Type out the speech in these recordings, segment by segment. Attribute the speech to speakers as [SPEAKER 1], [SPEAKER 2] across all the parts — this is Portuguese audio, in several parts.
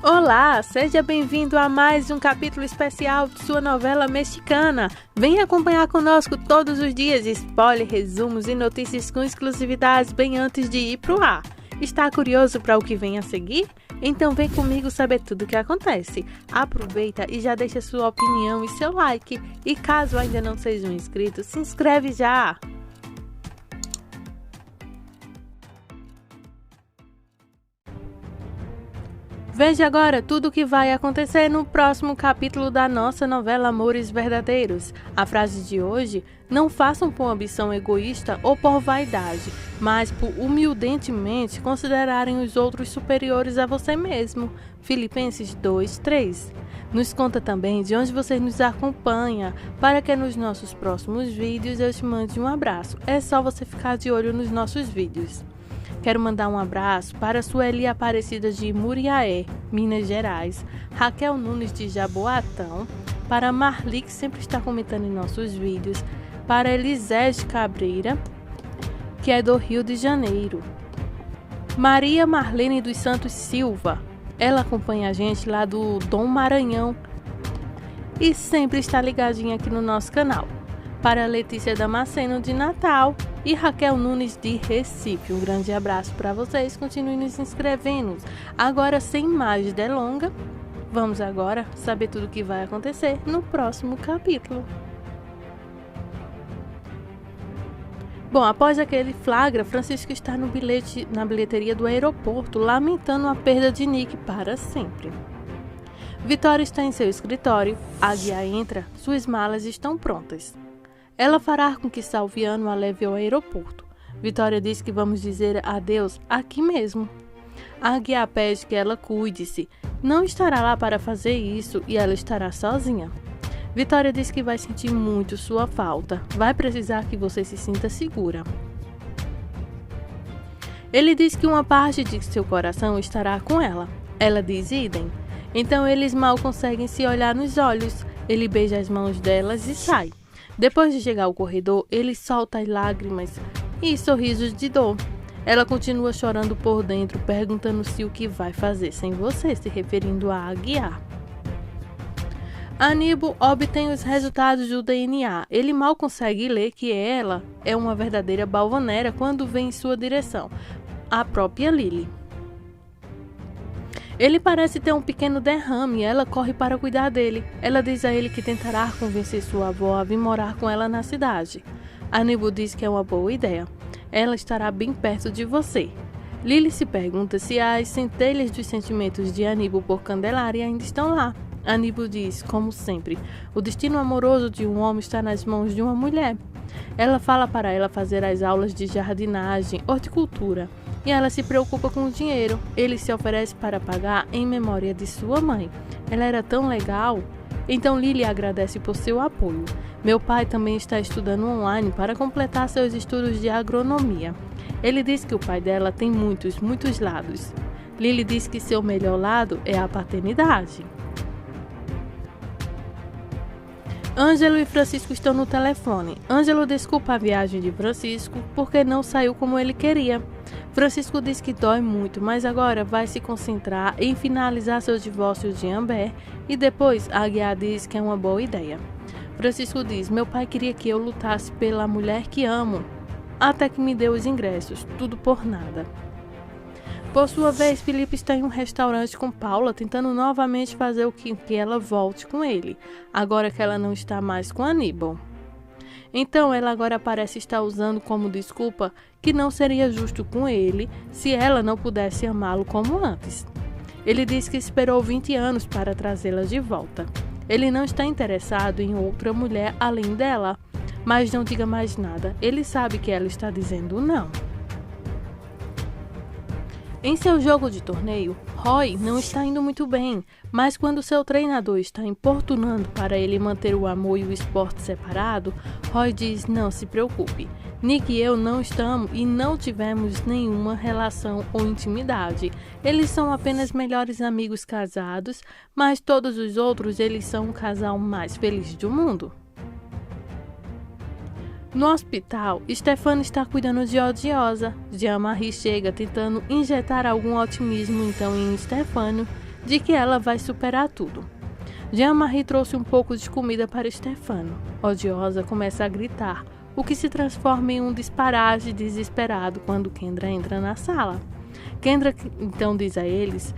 [SPEAKER 1] Olá, seja bem-vindo a mais um capítulo especial de sua novela mexicana. Venha acompanhar conosco todos os dias spoiler, resumos e notícias com exclusividades bem antes de ir pro ar. Está curioso para o que vem a seguir? Então vem comigo saber tudo o que acontece. Aproveita e já deixa sua opinião e seu like. E caso ainda não seja um inscrito, se inscreve já! Veja agora tudo o que vai acontecer no próximo capítulo da nossa novela Amores Verdadeiros. A frase de hoje: não façam por ambição egoísta ou por vaidade, mas por humildentemente considerarem os outros superiores a você mesmo. Filipenses 2:3. Nos conta também de onde você nos acompanha, para que nos nossos próximos vídeos eu te mande um abraço. É só você ficar de olho nos nossos vídeos. Quero mandar um abraço para Sueli Aparecida de Muriaé, Minas Gerais, Raquel Nunes de Jaboatão, para Marli, que sempre está comentando em nossos vídeos, para Elisete Cabreira, que é do Rio de Janeiro, Maria Marlene dos Santos Silva, ela acompanha a gente lá do Dom Maranhão e sempre está ligadinha aqui no nosso canal. Para Letícia Damasceno de Natal e Raquel Nunes de Recife. Um grande abraço para vocês, continuem nos inscrevendo. Agora, sem mais delongas, vamos agora saber tudo o que vai acontecer no próximo capítulo. Bom, após aquele flagra, Francisco está na bilheteria do aeroporto, lamentando a perda de Nick para sempre. Vitória está em seu escritório, Águia entra, suas malas estão prontas. Ela fará com que Salviano a leve ao aeroporto. Vitória diz que vamos dizer adeus aqui mesmo. Águia pede que ela cuide-se. Não estará lá para fazer isso e ela estará sozinha. Vitória diz que vai sentir muito sua falta. Vai precisar que você se sinta segura. Ele diz que uma parte de seu coração estará com ela. Ela diz idem. Então eles mal conseguem se olhar nos olhos. Ele beija as mãos delas e sai. Depois de chegar ao corredor, ele solta as lágrimas e sorrisos de dor. Ela continua chorando por dentro, perguntando-se o que vai fazer sem você, se referindo a Aguiar. Aníbal obtém os resultados do DNA. Ele mal consegue ler que ela é uma verdadeira balvanera quando vem em sua direção, a própria Lily. Ele parece ter um pequeno derrame e ela corre para cuidar dele. Ela diz a ele que tentará convencer sua avó a vir morar com ela na cidade. Aníbal diz que é uma boa ideia. Ela estará bem perto de você. Lily se pergunta se as centelhas dos sentimentos de Aníbal por Candelária ainda estão lá. Aníbal diz, como sempre, o destino amoroso de um homem está nas mãos de uma mulher. Ela fala para ela fazer as aulas de jardinagem, horticultura. E ela se preocupa com o dinheiro. Ele se oferece para pagar em memória de sua mãe. Ela era tão legal. Então Lily agradece por seu apoio. Meu pai também está estudando online para completar seus estudos de agronomia. Ele diz que o pai dela tem muitos lados. Lily diz que seu melhor lado é a paternidade. Ângelo e Francisco estão no telefone. Ângelo desculpa a viagem de Francisco porque não saiu como ele queria. Francisco diz que dói muito, mas agora vai se concentrar em finalizar seu divórcio de Amber e depois Aguiar diz que é uma boa ideia. Francisco diz, meu pai queria que eu lutasse pela mulher que amo, até que me deu os ingressos, tudo por nada. Por sua vez, Felipe está em um restaurante com Paula, tentando novamente fazer o que ela volte com ele, agora que ela não está mais com Aníbal. Então ela agora parece estar usando como desculpa que não seria justo com ele se ela não pudesse amá-lo como antes. Ele diz que esperou 20 anos para trazê-la de volta. Ele não está interessado em outra mulher além dela, mas não diga mais nada. Ele sabe que ela está dizendo não. Em seu jogo de torneio, Roy não está indo muito bem, mas quando seu treinador está importunando para ele manter o amor e o esporte separado, Roy diz, não se preocupe, Nick e eu não estamos e não tivemos nenhuma relação ou intimidade. Eles são apenas melhores amigos casados, mas todos os outros eles são o casal mais feliz do mundo. No hospital, Stefano está cuidando de Odiosa. Jean-Marie chega tentando injetar algum otimismo então em Stefano, de que ela vai superar tudo. Jean-Marie trouxe um pouco de comida para Stefano. Odiosa começa a gritar, o que se transforma em um disparate desesperado quando Kendra entra na sala. Kendra então diz a eles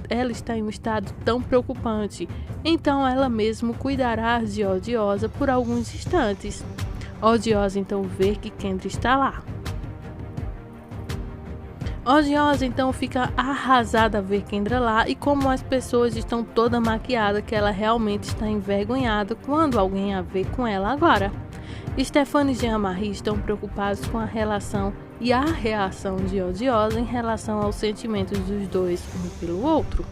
[SPEAKER 1] ela está em um estado tão preocupante, então ela mesmo cuidará de Odiosa por alguns instantes. Odiosa então vê que Kendra está lá. Odiosa então fica arrasada a ver Kendra lá e como as pessoas estão toda maquiada que ela realmente está envergonhada quando alguém a vê com ela agora. Stefano e Jean-Marie estão preocupados com a relação e a reação de Odiosa em relação aos sentimentos dos dois um pelo outro.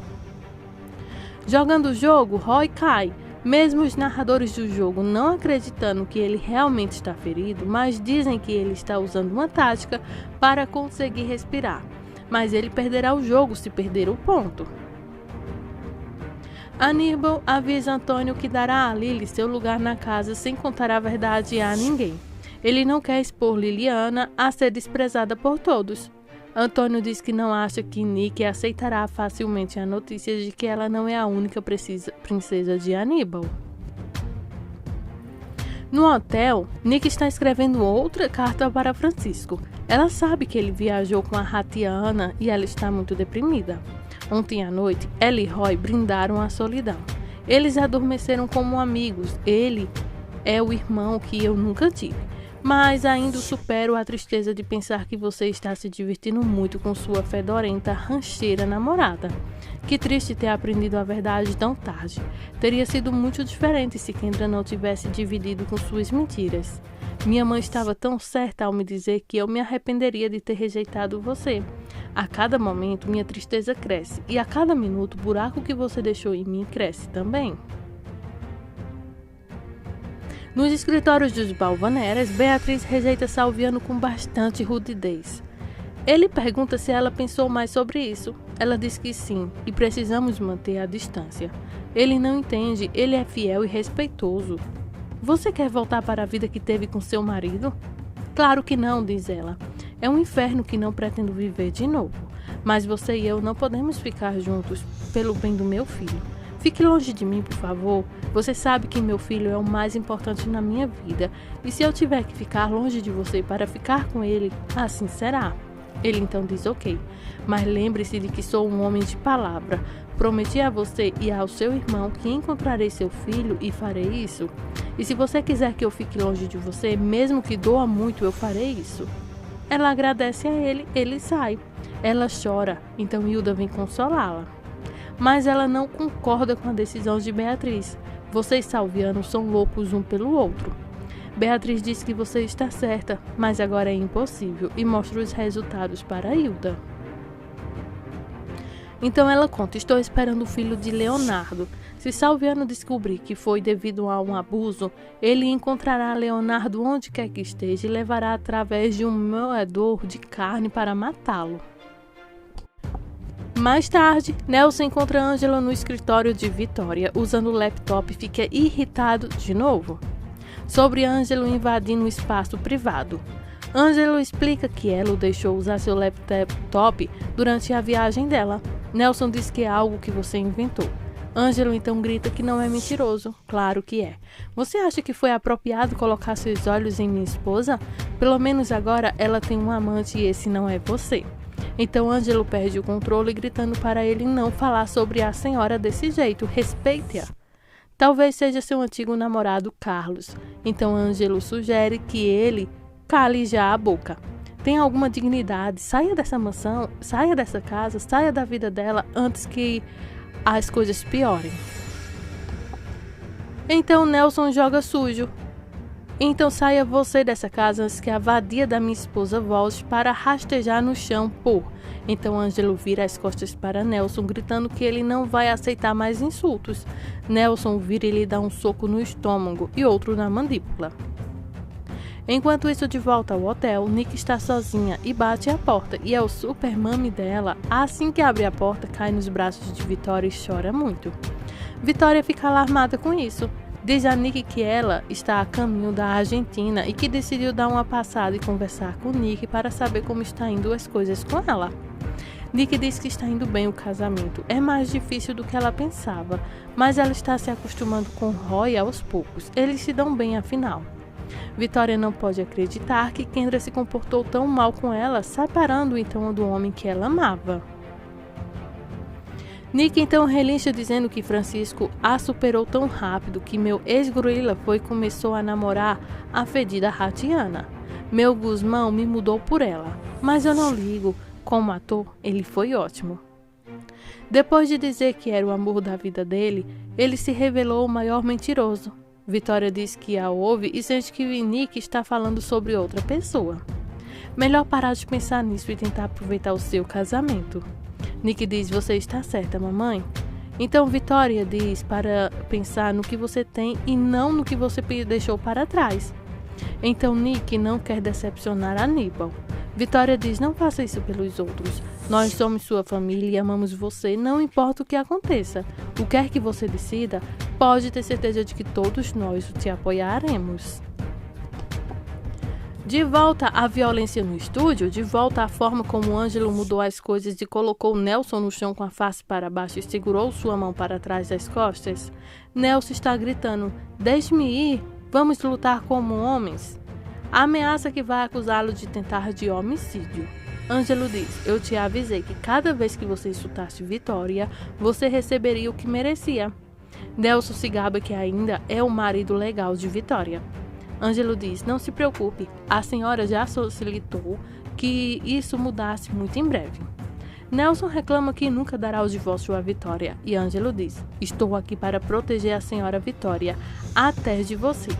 [SPEAKER 1] Jogando o jogo, Roy cai. Mesmo os narradores do jogo não acreditando que ele realmente está ferido, mas dizem que ele está usando uma tática para conseguir respirar. Mas ele perderá o jogo se perder o ponto. Aníbal avisa Antônio que dará a Lily seu lugar na casa sem contar a verdade a ninguém. Ele não quer expor Liliana a ser desprezada por todos. Antônio diz que não acha que Nick aceitará facilmente a notícia de que ela não é a única princesa de Aníbal. No hotel, Nick está escrevendo outra carta para Francisco. Ela sabe que ele viajou com a Ratiana e ela está muito deprimida. Ontem à noite, ela e Roy brindaram a solidão. Eles adormeceram como amigos. Ele é o irmão que eu nunca tive. Mas ainda supero a tristeza de pensar que você está se divertindo muito com sua fedorenta rancheira namorada. Que triste ter aprendido a verdade tão tarde. Teria sido muito diferente se Kendra não tivesse dividido com suas mentiras. Minha mãe estava tão certa ao me dizer que eu me arrependeria de ter rejeitado você. A cada momento minha tristeza cresce e a cada minuto o buraco que você deixou em mim cresce também. Nos escritórios dos Balvaneras, Beatriz rejeita Salviano com bastante rudidez. Ele pergunta se ela pensou mais sobre isso. Ela diz que sim, e precisamos manter a distância. Ele não entende, ele é fiel e respeitoso. Você quer voltar para a vida que teve com seu marido? Claro que não, diz ela. É um inferno que não pretendo viver de novo. Mas você e eu não podemos ficar juntos pelo bem do meu filho. Fique longe de mim, por favor. Você sabe que meu filho é o mais importante na minha vida. E se eu tiver que ficar longe de você para ficar com ele, assim será. Ele então diz ok. Mas lembre-se de que sou um homem de palavra. Prometi a você e ao seu irmão que encontrarei seu filho e farei isso. E se você quiser que eu fique longe de você, mesmo que doa muito, eu farei isso. Ela agradece a ele, ele sai. Ela chora, então Hilda vem consolá-la. Mas ela não concorda com a decisão de Beatriz. Você e Salviano são loucos um pelo outro. Beatriz diz que você está certa, mas agora é impossível e mostra os resultados para Hilda. Então ela conta, estou esperando o filho de Leonardo. Se Salviano descobrir que foi devido a um abuso, ele encontrará Leonardo onde quer que esteja e levará através de um moedor de carne para matá-lo. Mais tarde, Nelson encontra Ângelo no escritório de Vitória, usando o laptop e fica irritado de novo. Sobre Ângelo invadindo o espaço privado. Ângelo explica que ela o deixou usar seu laptop durante a viagem dela. Nelson diz que é algo que você inventou. Ângelo então grita que não é mentiroso. Claro que é. Você acha que foi apropriado colocar seus olhos em minha esposa? Pelo menos agora ela tem um amante e esse não é você. Então Ângelo perde o controle gritando para ele não falar sobre a senhora desse jeito, respeite-a. Talvez seja seu antigo namorado Carlos. Então Ângelo sugere que ele cale já a boca. Tenha alguma dignidade, saia dessa mansão, saia dessa casa, saia da vida dela antes que as coisas piorem. Então Nelson joga sujo. Então saia você dessa casa antes que a vadia da minha esposa volte para rastejar no chão por. Então Ângelo vira as costas para Nelson, gritando que ele não vai aceitar mais insultos. Nelson vira e lhe dá um soco no estômago e outro na mandíbula. Enquanto isso, de volta ao hotel, Nick está sozinha e bate a porta, e é o super mami dela. Assim que abre a porta, cai nos braços de Vitória e chora muito. Vitória fica alarmada com isso. Diz a Nick que ela está a caminho da Argentina e que decidiu dar uma passada e conversar com Nick para saber como está indo as coisas com ela. Nick diz que está indo bem o casamento. É mais difícil do que ela pensava, mas ela está se acostumando com Roy aos poucos. Eles se dão bem afinal. Vitória não pode acreditar que Kendra se comportou tão mal com ela, separando então do homem que ela amava. Nick então relincha dizendo que Francisco a superou tão rápido que meu ex-gorila foi e começou a namorar a fedida Ratiana. Meu Guzmão me mudou por ela, mas eu não ligo, como ator ele foi ótimo. Depois de dizer que era o amor da vida dele, ele se revelou o maior mentiroso. Vitória diz que a ouve e sente que Nick está falando sobre outra pessoa. Melhor parar de pensar nisso e tentar aproveitar o seu casamento. Nick diz, você está certa, mamãe? Então Vitória diz para pensar no que você tem e não no que você deixou para trás. Então Nick não quer decepcionar Aníbal. Vitória diz, não faça isso pelos outros. Nós somos sua família e amamos você, não importa o que aconteça. O que quer que você decida, pode ter certeza de que todos nós te apoiaremos. De volta à violência no estúdio, de volta à forma como Ângelo mudou as coisas e colocou Nelson no chão com a face para baixo e segurou sua mão para trás das costas, Nelson está gritando, deixe-me ir, vamos lutar como homens. A ameaça que vai acusá-lo de tentar de homicídio. Ângelo diz, eu te avisei que cada vez que você insultasse Vitória, você receberia o que merecia. Nelson se gaba que ainda é o marido legal de Vitória. Ângelo diz, não se preocupe, a senhora já solicitou que isso mudasse muito em breve. Nelson reclama que nunca dará o divórcio à Vitória e Ângelo diz, estou aqui para proteger a senhora Vitória até de você.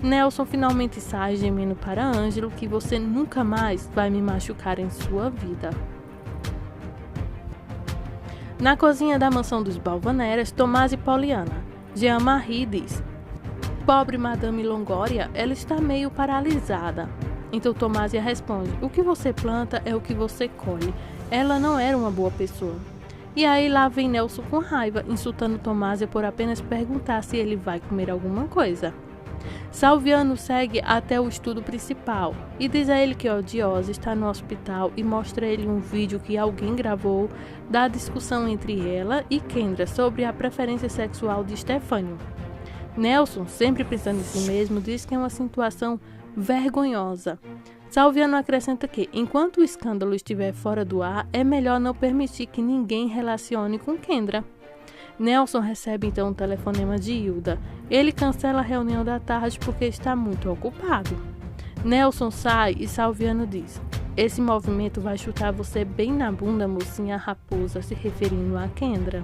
[SPEAKER 1] Nelson finalmente sai gemendo para Ângelo que você nunca mais vai me machucar em sua vida. Na cozinha da mansão dos Balvaneras, Tomás e Poliana. Jean-Marie diz, pobre Madame Longoria, ela está meio paralisada. Então Tomásia responde, o que você planta é o que você colhe. Ela não era uma boa pessoa. E aí lá vem Nelson com raiva, insultando Tomásia por apenas perguntar se ele vai comer alguma coisa. Salviano segue até o estudo principal e diz a ele que Odiosa está no hospital e mostra a ele um vídeo que alguém gravou da discussão entre ela e Kendra sobre a preferência sexual de Stefânio. Nelson, sempre pensando em si mesmo, diz que é uma situação vergonhosa. Salviano acrescenta que, enquanto o escândalo estiver fora do ar, é melhor não permitir que ninguém relacione com Kendra. Nelson recebe então um telefonema de Hilda. Ele cancela a reunião da tarde porque está muito ocupado. Nelson sai e Salviano diz, esse movimento vai chutar você bem na bunda, mocinha raposa, se referindo a Kendra.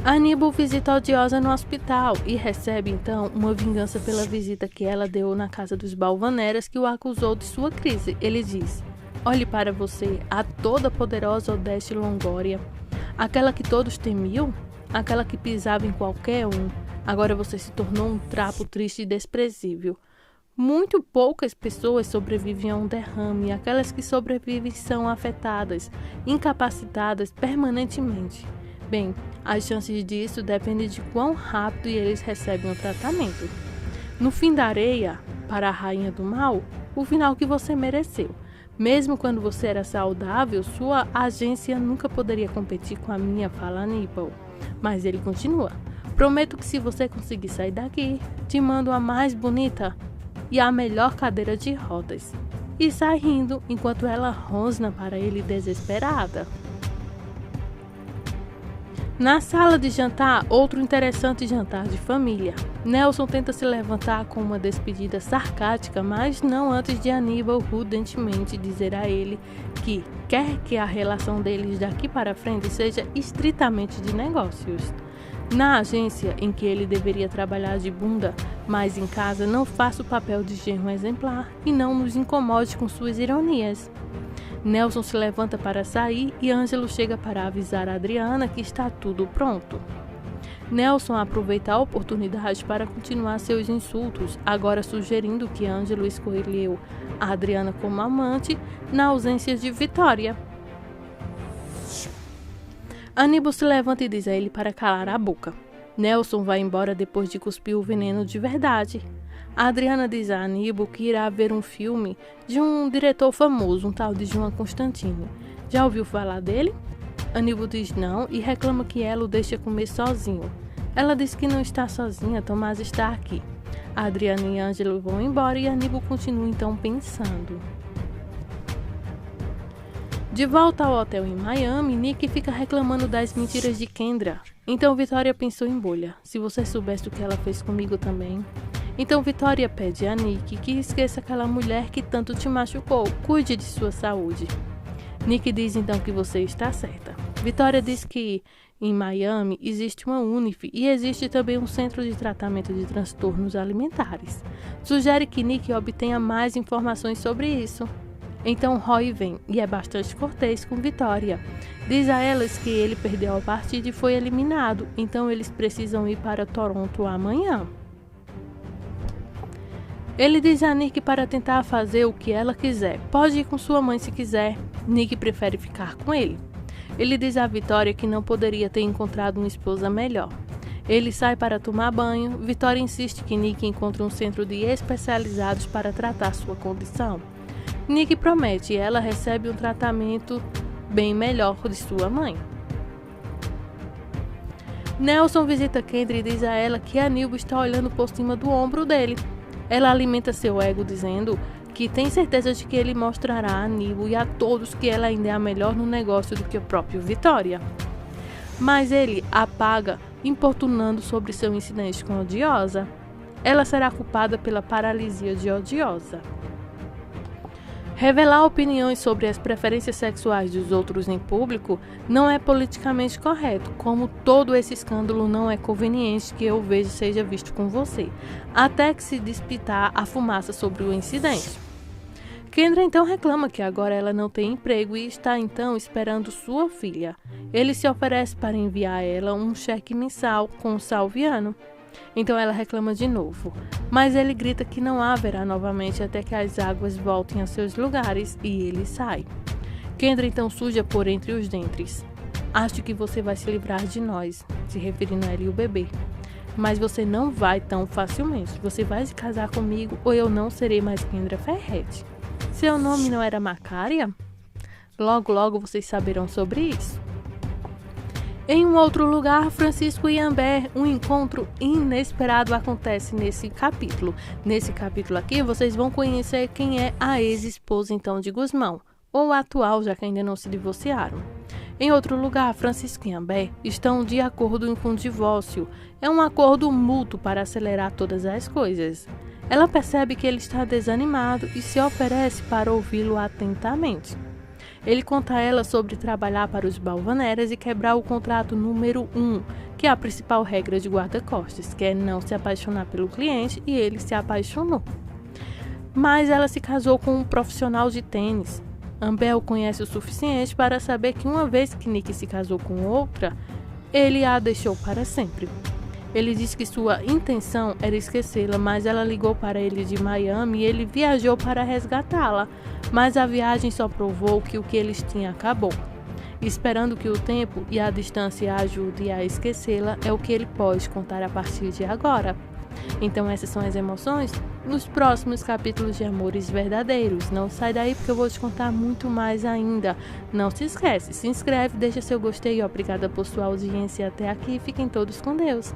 [SPEAKER 1] Aníbal visita a Odiosa no hospital e recebe então uma vingança pela visita que ela deu na casa dos Balvaneras que o acusou de sua crise. Ele diz, olhe para você, a toda poderosa Odete Longoria, aquela que todos temiam, aquela que pisava em qualquer um, agora você se tornou um trapo triste e desprezível. Muito poucas pessoas sobrevivem a um derrame e aquelas que sobrevivem são afetadas, incapacitadas permanentemente. Bem, as chances disso dependem de quão rápido eles recebem o tratamento. No fim da areia, para a rainha do mal, o final que você mereceu. Mesmo quando você era saudável, sua agência nunca poderia competir com a minha, fala Aníbal. Mas ele continua. Prometo que se você conseguir sair daqui, te mando a mais bonita e a melhor cadeira de rodas. E sai rindo enquanto ela rosna para ele desesperada. Na sala de jantar, outro interessante jantar de família. Nelson tenta se levantar com uma despedida sarcástica, mas não antes de Aníbal rudentemente dizer a ele que quer que a relação deles daqui para frente seja estritamente de negócios. Na agência em que ele deveria trabalhar de bunda, mas em casa não faça o papel de genro exemplar e não nos incomode com suas ironias. Nelson se levanta para sair e Ângelo chega para avisar a Adriana que está tudo pronto. Nelson aproveita a oportunidade para continuar seus insultos, agora sugerindo que Ângelo escolheu a Adriana como amante na ausência de Vitória. Aníbal se levanta e diz a ele para calar a boca. Nelson vai embora depois de cuspir o veneno de verdade. A Adriana diz a Aníbal que irá ver um filme de um diretor famoso, um tal de João Constantino. Já ouviu falar dele? Aníbal diz não e reclama que ela o deixa comer sozinho. Ela diz que não está sozinha, Tomás está aqui. A Adriana e Ângelo vão embora e Aníbal continua então pensando. De volta ao hotel em Miami, Nick fica reclamando das mentiras de Kendra. Então Vitória pensou em bolha. Se você soubesse o que ela fez comigo também. Então Vitória pede a Nick que esqueça aquela mulher que tanto te machucou. Cuide de sua saúde. Nick diz então que você está certa. Vitória diz que em Miami existe uma Unif e existe também um centro de tratamento de transtornos alimentares. Sugere que Nick obtenha mais informações sobre isso. Então Roy vem e é bastante cortês com Vitória. Diz a elas que ele perdeu a partida e foi eliminado, então eles precisam ir para Toronto amanhã. Ele diz a Nick para tentar fazer o que ela quiser. Pode ir com sua mãe se quiser. Nick prefere ficar com ele. Ele diz a Vitória que não poderia ter encontrado uma esposa melhor. Ele sai para tomar banho. Vitória insiste que Nick encontre um centro de especializados para tratar sua condição. Nick promete e ela recebe um tratamento bem melhor de sua mãe. Nelson visita Kendra e diz a ela que Aníbal está olhando por cima do ombro dele. Ela alimenta seu ego dizendo que tem certeza de que ele mostrará a Aníbal e a todos que ela ainda é a melhor no negócio do que o próprio Vitória. Mas ele apaga, importunando sobre seu incidente com Odiosa. Ela será culpada pela paralisia de Odiosa. Revelar opiniões sobre as preferências sexuais dos outros em público não é politicamente correto, como todo esse escândalo não é conveniente que eu veja seja visto com você, até que se despitar a fumaça sobre o incidente. Kendra então reclama que agora ela não tem emprego e está então esperando sua filha. Ele se oferece para enviar a ela um cheque mensal com o Salviano. Então ela reclama de novo, mas ele grita que não haverá novamente até que as águas voltem a seus lugares e ele sai. Kendra então suja por entre os dentes. Acho que você vai se livrar de nós, se referindo a ela e o bebê. Mas você não vai tão facilmente. Você vai se casar comigo ou eu não serei mais Kendra Ferretti. Seu nome não era Macária? Logo, logo vocês saberão sobre isso. Em um outro lugar, Francisco e Amber, um encontro inesperado acontece nesse capítulo. Nesse capítulo aqui, vocês vão conhecer quem é a ex-esposa então de Gusmão, ou a atual, já que ainda não se divorciaram. Em outro lugar, Francisco e Amber estão de acordo com o divórcio. É um acordo mútuo para acelerar todas as coisas. Ela percebe que ele está desanimado e se oferece para ouvi-lo atentamente. Ele conta a ela sobre trabalhar para os Balvaneras e quebrar o contrato número 1, que é a principal regra de guarda-costas, que é não se apaixonar pelo cliente, e ele se apaixonou. Mas ela se casou com um profissional de tênis. Amber o conhece o suficiente para saber que uma vez que Nick se casou com outra, ele a deixou para sempre. Ele disse que sua intenção era esquecê-la, mas ela ligou para ele de Miami e ele viajou para resgatá-la. Mas a viagem só provou que o que eles tinham acabou. Esperando que o tempo e a distância ajudem a esquecê-la é o que ele pode contar a partir de agora. Então essas são as emoções nos próximos capítulos de Amores Verdadeiros. Não sai daí porque eu vou te contar muito mais ainda. Não se esquece, se inscreve, deixa seu gostei. Obrigada por sua audiência até aqui. Fiquem todos com Deus.